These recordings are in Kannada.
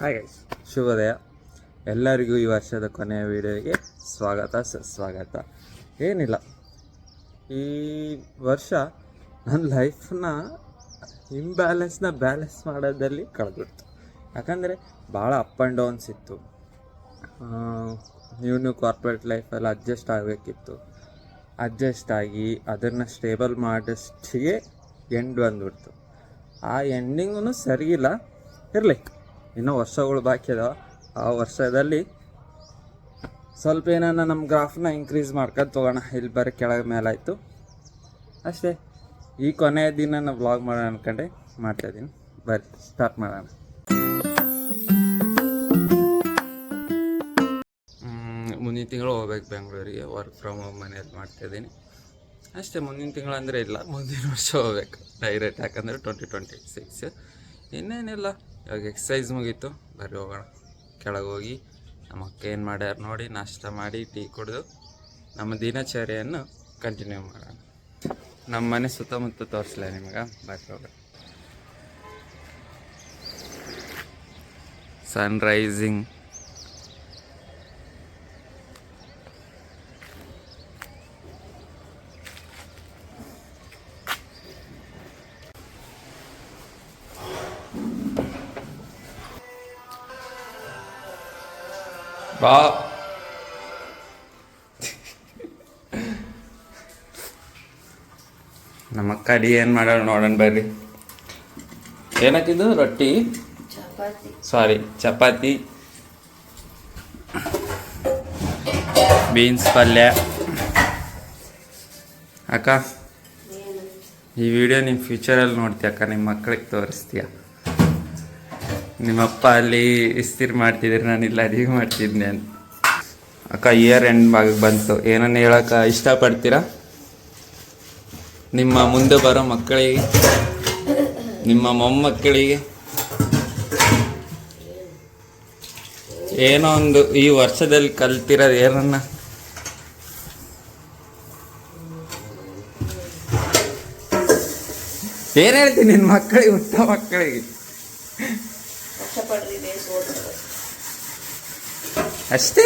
ಹಾಗೆ ಶುಭೋದಯ ಎಲ್ಲರಿಗೂ ಈ ವರ್ಷದ ಕೊನೆಯ ವಿಡಿಯೋಗೆ ಸ್ವಾಗತ ಸುಸ್ವಾಗತ. ಏನಿಲ್ಲ, ಈ ವರ್ಷ ನನ್ನ ಲೈಫನ್ನ ಬ್ಯಾಲೆನ್ಸ್ ಮಾಡೋದಲ್ಲಿ ಕಳೆದ್ಬಿಡ್ತು. ಯಾಕಂದರೆ ಭಾಳ ಅಪ್ ಆ್ಯಂಡ್ ಡೌನ್ಸ್ ಇತ್ತು. ನ್ಯೂ ಕಾರ್ಪೊರೇಟ್ ಲೈಫಲ್ಲಿ ಅಡ್ಜಸ್ಟ್ ಆಗಬೇಕಿತ್ತು. ಅಡ್ಜಸ್ಟ್ ಆಗಿ ಅದನ್ನು ಸ್ಟೇಬಲ್ ಮಾಡೋಷ್ಟಿಗೆ ಎಂಡ್ ಬಂದ್ಬಿಡ್ತು. ಆ ಎಂಡಿಂಗೂ ಸರಿಯಿಲ್ಲ, ಇರಲಿ, ಇನ್ನೂ ವರ್ಷಗಳು ಬಾಕಿ ಅದಾವ. ಆ ವರ್ಷದಲ್ಲಿ ಸ್ವಲ್ಪ ಏನಾನ ನಮ್ಮ ಗ್ರಾಫ್ನ ಇನ್ಕ್ರೀಸ್ ಮಾಡ್ಕೊಂಡು ತೊಗೋಣ. ಇಲ್ಲಿ ಬರೀ ಕೆಳಗೆ ಮೇಲಾಯಿತು ಅಷ್ಟೇ. ಈ ಕೊನೆಯ ದಿನ ನಾನು ವ್ಲಾಗ್ ಮಾಡೋಣ ಅಂದ್ಕೊಂಡೆ, ಮಾಡ್ತಾಯಿದ್ದೀನಿ. ಬರ್ರಿ ಸ್ಟಾರ್ಟ್ ಮಾಡೋಣ. ಮುಂದಿನ ತಿಂಗಳು ಹೋಗ್ಬೇಕು ಬೆಂಗಳೂರಿಗೆ. ವರ್ಕ್ ಫ್ರಮ್ ಹೋಮ್ ಮನೆಯಲ್ಲಿ ಮಾಡ್ತಾಯಿದ್ದೀನಿ ಅಷ್ಟೇ. ಮುಂದಿನ ತಿಂಗಳು ಅಂದರೆ ಇಲ್ಲ, ಮುಂದಿನ ವರ್ಷ ಹೋಗ್ಬೇಕು ಡೈರೆಕ್ಟ್. ಯಾಕಂದರೆ 2026 ಇನ್ನೇನಿಲ್ಲ. ಇವಾಗ ಎಕ್ಸಸೈಸ್ ಮುಗೀತು, ಬರ್ರಿ ಹೋಗೋಣ. ಕೆಳಗೆ ಹೋಗಿ ನಮ್ಮ ಅಕ್ಕ ಏನು ಮಾಡ್ಯಾರ ನೋಡಿ, ನಾಷ್ಟ ಮಾಡಿ ಟೀ ಕುಡಿದು ನಮ್ಮ ದಿನಚರ್ಯನ್ನು ಕಂಟಿನ್ಯೂ ಮಾಡೋಣ. ನಮ್ಮ ಮನೆ ಸುತ್ತಮುತ್ತ ತೋರಿಸ್ಲೇ ನಿಮಗೆ, ಬರ್ರಿ ಹೋಗೋಣ. ಸನ್ ರೈಸಿಂಗ್, ಬಾ ನಮ್ಮ ಅಕ್ಕ ಅಡಿ ಏನು ಮಾಡೋಣ ನೋಡೋಣ ಬರ್ರಿ. ಏನಕ್ಕಿದ್ದು ರೊಟ್ಟಿ, ಚಪಾತಿ, ಬೀನ್ಸ್ ಪಲ್ಯ. ಅಕ್ಕ, ಈ ವಿಡಿಯೋ ನಿಮ್ಮ ಫ್ಯೂಚರಲ್ಲಿ ನೋಡ್ತೀಯ ಅಕ್ಕ, ನಿಮ್ಮ ಮಕ್ಕಳಿಗೆ ತೋರಿಸ್ತೀಯ. ನಿಮ್ಮಪ್ಪ ಅಲ್ಲಿ ಇಸ್ತಿರಿ ಮಾಡ್ತಿದ್ದೀರಿ, ನಾನು ಇಲ್ಲ ಅಡಿಗೆ ಮಾಡ್ತಿದ್ದೆ ಅಂತ. ಅಕ್ಕ, ಇಯರ್ ಎಂಡ್ ಬಂತು, ಏನನ್ನ ಹೇಳೋಕೆ ಇಷ್ಟಪಡ್ತೀರಾ ನಿಮ್ಮ ಮುಂದೆ ಬರೋ ಮಕ್ಕಳಿಗೆ, ನಿಮ್ಮ ಮೊಮ್ಮಕ್ಕಳಿಗೆ? ಏನೋ ಒಂದು ಈ ವರ್ಷದಲ್ಲಿ ಕಲ್ತಿರೋದು ಏನನ್ನ? ಏನು ಹೇಳ್ತೀನಿ ನಿನ್ನ ಮಕ್ಕಳಿಗೆ, ಹುಟ್ಟ ಮಕ್ಕಳಿಗೆ? ಅಷ್ಟೇ.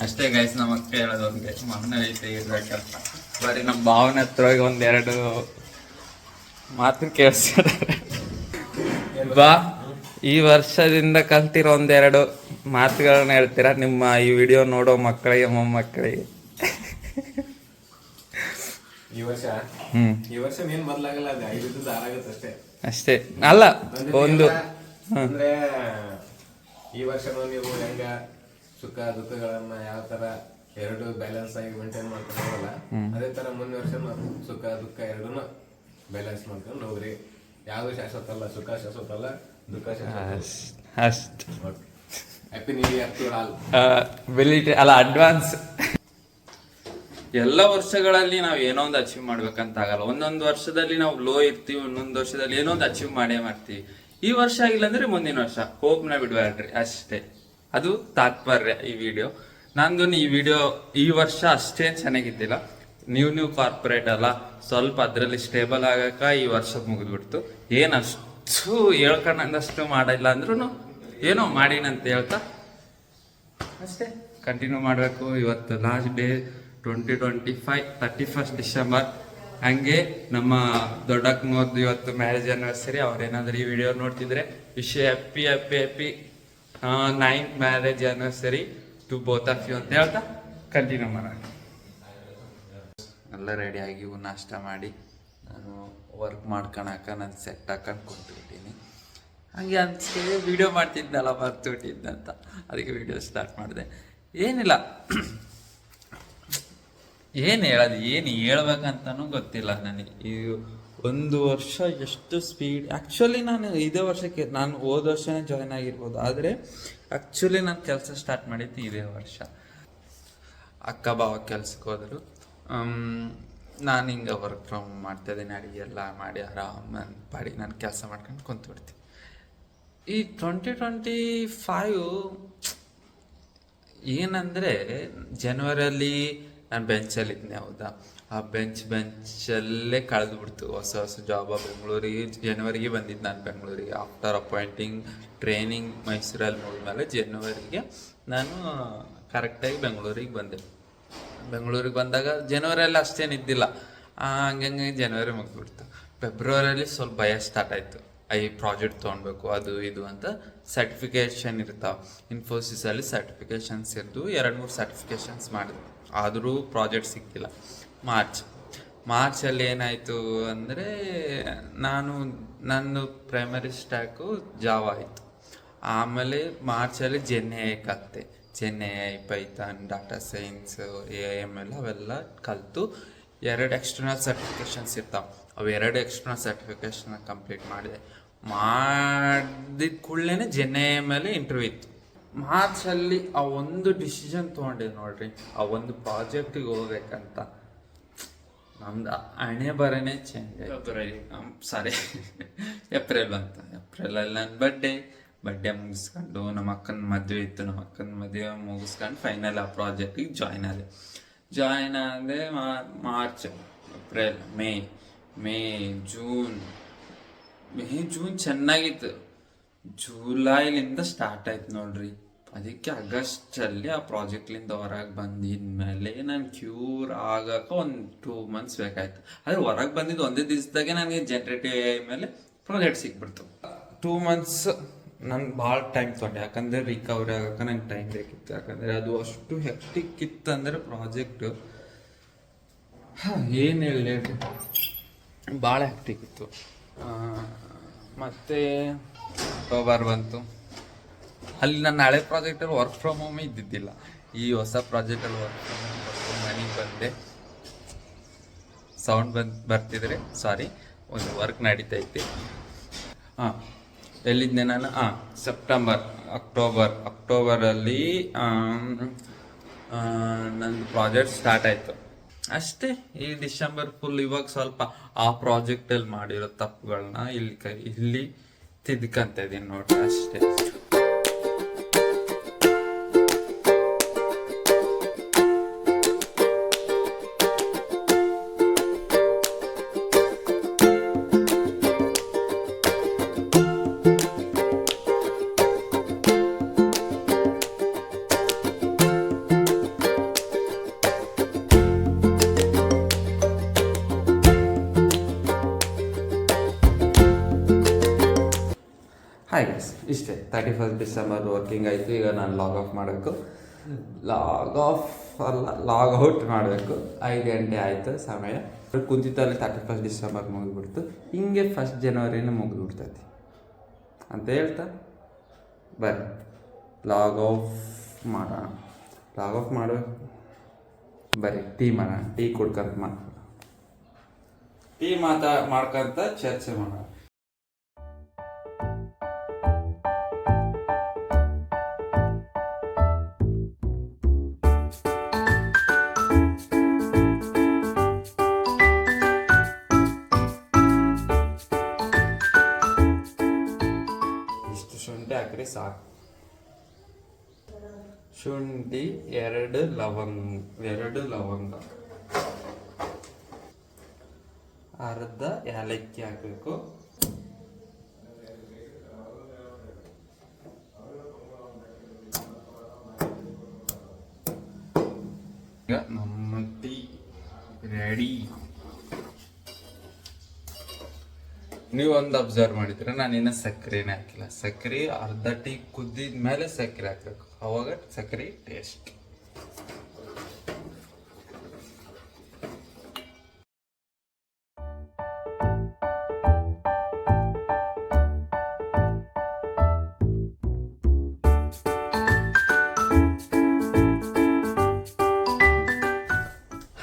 ಅಷ್ಟೇ ಗೈಸ್, ನಮ್ಮ ಅಕ್ಕ ಹೇಳೋದು ಒಂದೇ, ಮಾನವೀಯತೆ ಇರ್ಬೇಕಂತ. ಬರೀ ನಮ್ಮ ಭಾವನೆ ಹತ್ರ ಹೋಗಿ ಒಂದೆರಡು ಮಾತು ಕೇಳಿಸ್ತಾರೆ. ಬಾ, ಈ ವರ್ಷದಿಂದ ಕಲ್ತಿರೋ ಒಂದೆರಡು ಮಾತುಗಳನ್ನ ಹೇಳ್ತೀರಾ ನಿಮ್ಮ ಈ ವಿಡಿಯೋ ನೋಡೋ ಮಕ್ಕಳಿಗೆ, ಮೊಮ್ಮಕ್ಕಳಿಗೆ? ಈ ವರ್ಷ ಏನ್ ಬದಲಾಗಲ್ಲ, ಅದು 5 ಆರಾಗತ್ತೆ ಅಷ್ಟೇ. ಅಲ್ಲ, ಒಂದು ಅಂದ್ರೆ ಈ ವರ್ಷ ನೀವು ಹೆಂಗ ಸುಖ ದುಃಖಗಳನ್ನ ಯಾವ ತರ ಎರಡು ಬ್ಯಾಲೆನ್ಸ್ ಆಗಿ ಮೇಂಟೈನ್ ಮಾಡ್ಕೊಂಡು ಹೋಗಲ್ಲ, ಅದೇ ತರ ಮುಂದಿನ ವರ್ಷ ಸುಖ ದುಃಖ ಎರಡೂನು ಬ್ಯಾಲೆನ್ಸ್ ಮಾಡ್ಕೊಂಡು ಹೋಗ್ರಿ. ಯಾವ್ದು ಶಾಶ್ವತ ಅಲ್ಲ, ಸುಖ ಶಾಶ್ವತ ಅಲ್ಲ, ದುಃಖ ಶಾಶ್ವತ. ಅಷ್ಟು. Happy new year to all. ಅಲ್ಲ, ಅಡ್ವಾನ್ಸ್. ಎಲ್ಲ ವರ್ಷಗಳಲ್ಲಿ ನಾವು ಏನೋ ಒಂದು ಅಚೀವ್ ಮಾಡ್ಬೇಕಂತ ಆಗಲ್ಲ. ಒಂದೊಂದು ವರ್ಷದಲ್ಲಿ ನಾವು ಲೋ ಇರ್ತೀವಿ, ಒಂದೊಂದು ವರ್ಷದಲ್ಲಿ ಏನೋ ಒಂದು ಅಚೀವ್ ಮಾಡೇ ಮಾಡ್ತೀವಿ. ಈ ವರ್ಷ ಆಗಿಲ್ಲ ಅಂದ್ರೆ ಮುಂದಿನ ವರ್ಷ ಹೋಪ್ನ ಬಿಡ್ಬೇಡ್ರಿ ಅಷ್ಟೇ. ಅದು ತಾತ್ಪರ್ಯ ಈ ವಿಡಿಯೋ ನಂದು. ಈ ವಿಡಿಯೋ ಈ ವರ್ಷ ಅಷ್ಟೇನು ಚೆನ್ನಾಗಿದ್ದಿಲ್ಲ. ನ್ಯೂ ಕಾರ್ಪೊರೇಟ್ ಅಲ್ಲ, ಸ್ವಲ್ಪ ಅದರಲ್ಲಿ ಸ್ಟೇಬಲ್ ಆಗಕ್ಕ ಈ ವರ್ಷ ಮುಗಿದ್ಬಿಡ್ತು. ಏನಷ್ಟು ಹೇಳ್ಕೊಂಡಷ್ಟು ಮಾಡಿಲ್ಲ ಅಂದ್ರೂ ಏನೋ ಮಾಡಿನಂತ ಹೇಳ್ತಾ ಅಷ್ಟೇ ಕಂಟಿನ್ಯೂ ಮಾಡಬೇಕು. ಇವತ್ತು ಲಾಸ್ಟ್ ಡೇ 2025, 31 ಡಿಸೆಂಬರ್. ಹಂಗೆ ನಮ್ಮ ದೊಡ್ಡಕ್ಕನವ್ರದ್ದು ಇವತ್ತು ಮ್ಯಾರೇಜ್ ಆ್ಯನಿವರ್ಸರಿ. ಅವ್ರೇನಾದ್ರೂ ಈ ವಿಡಿಯೋ ನೋಡ್ತಿದ್ರೆ happy 9th marriage anniversary to both of you ಅಂತ ಹೇಳ್ತಾ ಕಂಟಿನ್ಯೂ ಮಾಡೋಣ. ಎಲ್ಲ ರೆಡಿಯಾಗಿ ನಾಷ್ಟ ಮಾಡಿ ನಾನು ವರ್ಕ್ ಮಾಡ್ಕೊಳಕ ನಾನು ಸೆಟ್ ಹಾಕೊಂಡು ಕುಂತ್ಬಿಟ್ಟಿನಿ. ಹಂಗೆ ಅನ್ಸ್ತಿದೆ ವಿಡಿಯೋ ಮಾಡ್ತಿದ್ದಲ್ಲ, ಮರ್ತುಬಿಟ್ಟಿದ್ದಂತ, ಅದಕ್ಕೆ ವಿಡಿಯೋ ಸ್ಟಾರ್ಟ್ ಮಾಡಿದೆ. ಏನಿಲ್ಲ, ಏನು ಹೇಳೋದು, ಏನು ಹೇಳ್ಬೇಕಂತನೂ ಗೊತ್ತಿಲ್ಲ ನನಗೆ. ಈ ಒಂದು ವರ್ಷ ಎಷ್ಟು ಸ್ಪೀಡ್. ಆ್ಯಕ್ಚುಲಿ ನಾನು ಇದೇ ವರ್ಷಕ್ಕೆ, ನಾನು ಹೋದ ವರ್ಷನೇ ಜಾಯ್ನ್ ಆಗಿರ್ಬೋದು, ಆದರೆ ಆ್ಯಕ್ಚುಲಿ ನಾನು ಕೆಲಸ ಸ್ಟಾರ್ಟ್ ಮಾಡಿದ್ದು ಇದೇ ವರ್ಷ. ಅಕ್ಕ ಬಾವ ಕೆಲ್ಸಕ್ಕೆ ಹೋದರು, ನಾನು ಹಿಂಗೆ ವರ್ಕ್ ಫ್ರಮ್ ಮಾಡ್ತಾಯಿದ್ದೀನಿ. ಅಡುಗೆ ಎಲ್ಲ ಮಾಡಿ ಆರಾಮ ಪಾಡಿ ನಾನು ಕೆಲಸ ಮಾಡ್ಕೊಂಡು ಕುಂತ್ಬಿಡ್ತೀನಿ. ಈ 2025 ಏನಂದರೆ ಜನವರಿಯಲ್ಲಿ ನಾನು ಬೆಂಚಲ್ಲಿದ್ದೆ, ಹೌದಾ, ಆ ಬೆಂಚಲ್ಲೇ ಕಳೆದ್ಬಿಡ್ತು. ಹೊಸ ಹೊಸ ಜಾಬ ಬೆಂಗಳೂರಿಗೆ ಜನವರಿಗೆ ಬಂದಿದ್ದು ನಾನು ಬೆಂಗಳೂರಿಗೆ. ಆಫ್ಟರ್ ಅಪಾಯಿಂಟಿಂಗ್ ಟ್ರೈನಿಂಗ್ ಮೈಸೂರಲ್ಲಿ ಮುಗಿದ್ಮೇಲೆ ಜನವರಿಗೆ ನಾನು ಕರೆಕ್ಟಾಗಿ ಬೆಂಗಳೂರಿಗೆ ಬಂದೆ. ಬೆಂಗಳೂರಿಗೆ ಬಂದಾಗ ಜನವರಿಯಲ್ಲಿ ಅಷ್ಟೇನಿದ್ದಿಲ್ಲ, ಹಂಗೆ ಜನವರಿ ಮುಗಿದ್ಬಿಡ್ತು. ಫೆಬ್ರವರಿಯಲ್ಲಿ ಸ್ವಲ್ಪ ಭಯ ಸ್ಟಾರ್ಟ್ ಆಯಿತು. ಈ ಪ್ರಾಜೆಕ್ಟ್ ತೊಗೊಳ್ಬೇಕು ಅದು ಇದು ಅಂತ. ಸರ್ಟಿಫಿಕೇಷನ್ ಇರ್ತಾವೆ ಇನ್ಫೋಸಿಸಲ್ಲಿ, ಸರ್ಟಿಫಿಕೇಷನ್ಸ್ ಇದ್ದು 2-3 ಸರ್ಟಿಫಿಕೇಷನ್ಸ್ ಮಾಡಿದ್ವಿ, ಆದರೂ ಪ್ರಾಜೆಕ್ಟ್ ಸಿಕ್ಕಿಲ್ಲ. ಮಾರ್ಚಲ್ಲಿ ಏನಾಯಿತು ಅಂದರೆ ನನ್ನ ಪ್ರೈಮರಿ ಸ್ಟ್ಯಾಕು ಜಾವ ಆಯಿತು. ಆಮೇಲೆ ಮಾರ್ಚಲ್ಲಿ ಜೆನ್ಎಐ ಕಲಿತೆ. ಜೆನ್ಎಐ, ಪೈಥಾನ್, ಡಾಟಾ ಸೈನ್ಸ್, AIML ಅವೆಲ್ಲ ಕಲಿತು 2 ಎಕ್ಸ್ಟರ್ನಲ್ ಸರ್ಟಿಫಿಕೇಷನ್ಸ್ ಇರ್ತಾವೆ. ಅವು 2 ಎಕ್ಸ್ಟರ್ನಲ್ ಸರ್ಟಿಫಿಕೇಷನ್ ಕಂಪ್ಲೀಟ್ ಮಾಡಿದ ಕೂಡಲೇ ಜೆನ್ಎಐ ಮೇಲೆ ಇಂಟರ್ವ್ಯೂ ಇತ್ತು. ಮಾರ್ಚಲ್ಲಿ ಆ ಒಂದು ಡಿಸಿಷನ್ ತೊಗೊಂಡೆ ನೋಡ್ರಿ, ಆ ಒಂದು ಪ್ರಾಜೆಕ್ಟಿಗೆ ಹೋಗ್ಬೇಕಂತ. ನಮ್ದು ಹಣೆ ಬರನೇ ಚೇಂಜ್ ಆಯ್ತು. ಏಪ್ರಿಲ್ ಬಂತು. ಏಪ್ರಿಲಲ್ಲಿ ನನ್ನ ಬರ್ಡೇ ಮುಗಿಸ್ಕೊಂಡು ನಮ್ಮ ಅಕ್ಕನ ಮದುವೆ ಇತ್ತು. ನಮ್ಮ ಅಕ್ಕನ ಮದುವೆ ಮುಗಿಸ್ಕೊಂಡು ಫೈನಲ್ ಆ ಪ್ರಾಜೆಕ್ಟಿಗೆ ಜಾಯ್ನ್ ಆದೆ. ಮಾರ್ಚ್, ಏಪ್ರಿಲ್, ಮೇ, ಜೂನ್ ಚೆನ್ನಾಗಿತ್ತು. ಜುಲೈಲಿಂದ ಸ್ಟಾರ್ಟ್ ಆಯ್ತು ನೋಡ್ರಿ. ಅದಕ್ಕೆ ಆಗಸ್ಟಲ್ಲಿ ಆ ಪ್ರಾಜೆಕ್ಟ್ಲಿಂದ ಹೊರಗೆ ಬಂದಿದ್ಮೇಲೆ ನಾನು ಕ್ಯೂರ್ ಆಗಕ್ಕೆ ಒಂದು 2 months ಬೇಕಾಯ್ತು. ಆದರೆ ಹೊರಗೆ ಬಂದಿದ್ದು ಒಂದೇ ದಿವಸದಾಗೆ ನನಗೆ ಜನರೇಟಿವ್ AI ಮೇಲೆ ಪ್ರಾಜೆಕ್ಟ್ ಸಿಕ್ಬಿಡ್ತು. 2 months ನಂಗೆ ಭಾಳ ಟೈಮ್ ತೊಗೊಂಡೆ, ಯಾಕಂದರೆ ರಿಕವರಿ ಆಗೋಕೆ ನಂಗೆ ಟೈಮ್ ಬೇಕಿತ್ತು. ಯಾಕಂದರೆ ಅದು ಅಷ್ಟು ಹೆಕ್ಟಿಕ್ ಇತ್ತಂದರೆ ಪ್ರಾಜೆಕ್ಟು, ಏನು ಹೇಳಿ, ಭಾಳ ಹೆಕ್ಟಿಕ್ ಇತ್ತು. ಮತ್ತು ಅಕ್ಟೋಬರ್ ಬಂತು. ಅಲ್ಲಿ ನನ್ನ ಹಳೆ ಪ್ರಾಜೆಕ್ಟಲ್ಲಿ ವರ್ಕ್ ಫ್ರಮ್ ಹೋಮ್ ಇದ್ದಿದ್ದಿಲ್ಲ. ಈ ಹೊಸ ಪ್ರಾಜೆಕ್ಟಲ್ಲಿ ವರ್ಕ್ ಫ್ರಮ್ ಹೋಮ್ ಬರ್ತು. ಮನೆಗೆ ಬಂದೆ. ಸೌಂಡ್ ಬರ್ತಿದ್ರೆ ಸಾರಿ, ಒಂದು ವರ್ಕ್ ನಡೀತೈತಿ. ಎಲ್ಲಿದ್ದೆ ನಾನು? ಅಕ್ಟೋಬರಲ್ಲಿ ನನ್ನ ಪ್ರಾಜೆಕ್ಟ್ ಸ್ಟಾರ್ಟ್ ಆಯಿತು ಅಷ್ಟೇ. ಈ ಡಿಸೆಂಬರ್ ಫುಲ್ ಇವಾಗ ಸ್ವಲ್ಪ ಆ ಪ್ರಾಜೆಕ್ಟಲ್ಲಿ ಮಾಡಿರೋ ತಪ್ಪುಗಳನ್ನ ಇಲ್ಲಿ ತಿದ್ಕಂತ ಇದೀನಿ ನೋಡ್ರಿ, ಅಷ್ಟೇ. ಹಾಯ್ ಗೈಸ್, ಇಷ್ಟೇ. 31st ಡಿಸೆಂಬರ್ ವರ್ಕಿಂಗ್ ಆಯಿತು. ಈಗ ನಾನು ಲಾಗ್ ಆಫ್ ಮಾಡಬೇಕು. ಲಾಗ್ ಔಟ್ ಮಾಡಬೇಕು. 5 ಗಂಟೆ ಆಯಿತು ಸಮಯ. ಕುಂತಿತ್ತಲ್ಲಿ 31st ಡಿಸೆಂಬರ್ ಮುಗಿದ್ಬಿಡ್ತು. ಹಿಂಗೆ 1st ಜನವರಿನೇ ಮುಗಿದ್ಬಿಡ್ತೈತಿ ಅಂತ ಹೇಳ್ತಾ ಬರ್ರಿ ಲಾಗ್ ಆಫ್ ಮಾಡಬೇಕು. ಬರ್ರಿ ಟೀ ಮಾಡೋಣ. ಟೀ ಕುಡ್ಕೊಂತ ಮಾಡ್ಕೊಂತ ಚರ್ಚೆ ಮಾಡೋಣ. ಶುಂಠಿ ಹಾಕ್ರಿ ಸಾಕು. ಶುಂಠಿ 2 ಲವಂಗ, ಅರ್ಧ ಏಲಕ್ಕಿ ಹಾಕಬೇಕು. ಈಗ ನಮ್ಮ ಟೀ ರೆಡಿ. ನೀವು ಒಂದು ಅಬ್ಸರ್ವ್ ಮಾಡಿದ್ರೆ ನಾನೇನು ಸಕ್ಕರೆನೇ ಹಾಕಿಲ್ಲ. ಸಕ್ಕರೆ ಅರ್ಧ ಟೀ ಕುದ್ದಿದ ಮೇಲೆ ಸಕ್ಕರೆ ಹಾಕ್ಬೇಕು, ಅವಾಗ ಸಕ್ಕರೆ ಟೇಸ್ಟ್.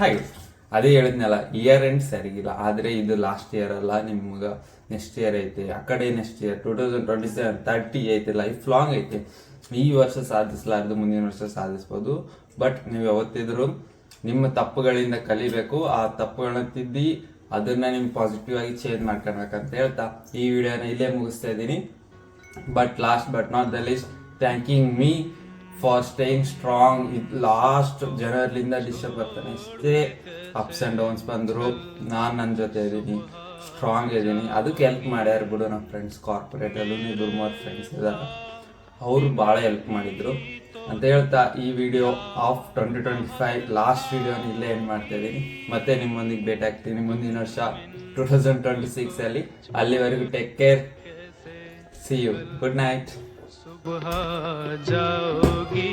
ಹಾಗೆ ಅದೇ ಹೇಳಿದ್ನಲ್ಲ, ಇಯರ್ ಎಂಡ್ ಸರಿಗಿಲ್ಲ. ಆದರೆ ಇದು ಲಾಸ್ಟ್ ಇಯರ್ ಅಲ್ಲ, ನಿಮ್ಗೆ ನೆಕ್ಸ್ಟ್ ಇಯರ್ ಐತೆ, ಆ ಕಡೆ ನೆಕ್ಸ್ಟ್ ಇಯರ್ 2027 30 ಐತೆ, ಲೈಫ್ ಲಾಂಗ್ ಐತೆ. ಈ ವರ್ಷ ಸಾಧಿಸಲಾರ್ದು ಮುಂದಿನ ವರ್ಷ ಸಾಧಿಸ್ಬೋದು. ಬಟ್ ನೀವು ಯಾವತ್ತಿದ್ರು ನಿಮ್ಮ ತಪ್ಪುಗಳಿಂದ ಕಲಿಬೇಕು. ಆ ತಪ್ಪುಗಳನ್ನ ತಿದ್ದಿ ಅದನ್ನ ನಿಮ್ಗೆ ಪಾಸಿಟಿವ್ ಆಗಿ ಚೇಂಜ್ ಮಾಡ್ಕೊಳ್ಬೇಕಂತ ಹೇಳ್ತಾ ಈ ವಿಡಿಯೋನ ಇಲ್ಲೇ ಮುಗಿಸ್ತಾ ಇದ್ದೀನಿ. But last but not the least, thanking me for staying strong. Last ಜನವರಿಲಿಂದ ಡಿಸ್ಟರ್ಬ್ ಬರ್ತಾನೆ. ಎಷ್ಟೇ ಅಪ್ಸ್ ಆ್ಯಂಡ್ ಡೌನ್ಸ್ ಬಂದರು ನಾನು ನನ್ನ ಜೊತೆ ಇದ್ದೀನಿ, ಸ್ಟ್ರಾಂಗ್ ಇದ್ದೀನಿ. ಅದಕ್ಕೆ ಹೆಲ್ಪ್ ಮಾಡ್ಯಾರ ಬಿಡು ನಮ್ಮ ಫ್ರೆಂಡ್ಸ್. ಕಾರ್ಪೊರೇಟಲ್ಲೂ 2-3 ಫ್ರೆಂಡ್ಸ್ ಇದ್ದಾರೆ, ಅವರು ಭಾಳ ಹೆಲ್ಪ್ ಮಾಡಿದರು ಅಂತ ಹೇಳ್ತಾ ಈ ವಿಡಿಯೋ ಆಫ್ 2025 ಲಾಸ್ಟ್ ವಿಡಿಯೋನ ಇಲ್ಲೇ ಏನು ಮಾಡ್ತಾ ಇದ್ದೀನಿ. ಮತ್ತೆ ನಿಮ್ಮೊಂದಿಗೆ ಭೇಟಿ ಆಗ್ತೀನಿ ಮುಂದಿನ ವರ್ಷ 2026 ಅಲ್ಲಿವರೆಗೂ take care. See you. Good night. सुबह जाओगी